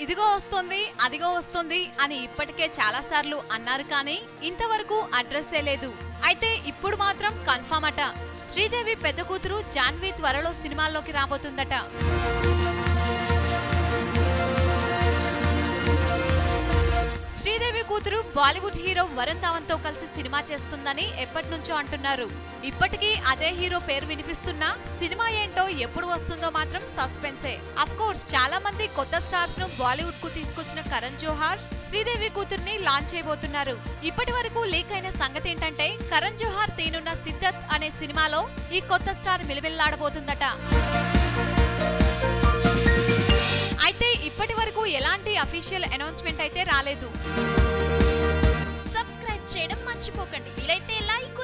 ఇదిగో వస్తుంది అదిగో వస్తుంది అని ఇప్పటికే చాలా సార్లు అన్నారు కానీ ఇంతవరకు అడ్రస్సే లేదు. అయితే ఇప్పుడు మాత్రం కన్ఫర్మ్ అట. శ్రీదేవి పెద్ద కూతురు జాన్వి త్వరలో సినిమాల్లోకి రాబోతుందట. శ్రీదేవి కూతురు బాలీవుడ్ హీరో వరుణ్ ధవన్ తో కలిసి సినిమా చేస్తుందని ఎప్పటినుంచో అంటున్నారు. ఇప్పటికీ అదే హీరో పేరు వినిపిస్తున్నా సినిమా ఏంటో ఎప్పుడు వస్తుందో మాత్రం సస్పెన్సే. అఫ్ కోర్స్ చాలా మంది కొత్త స్టార్స్ ను బాలీవుడ్ కు తీసుకొచ్చిన కరణ్ జోహార్ శ్రీదేవి కూతుర్ని లాంచ్ చేయబోతున్నారు. ఇప్పటి వరకు లీక్ అయిన సంగతి ఏంటంటే కరణ్ జోహార్ తీనున్న సిద్ధార్థ్ అనే సినిమాలో ఈ కొత్త స్టార్ మిలమిల్లాడబోతుందట. అయితే ఇప్పటి వరకు ఎలాంటి అఫీషియల్ అనౌన్స్మెంట్ అయితే రాలేదు. సబ్స్క్రైబ్ చేయడం మర్చిపోకండి. వీలైతే లైక్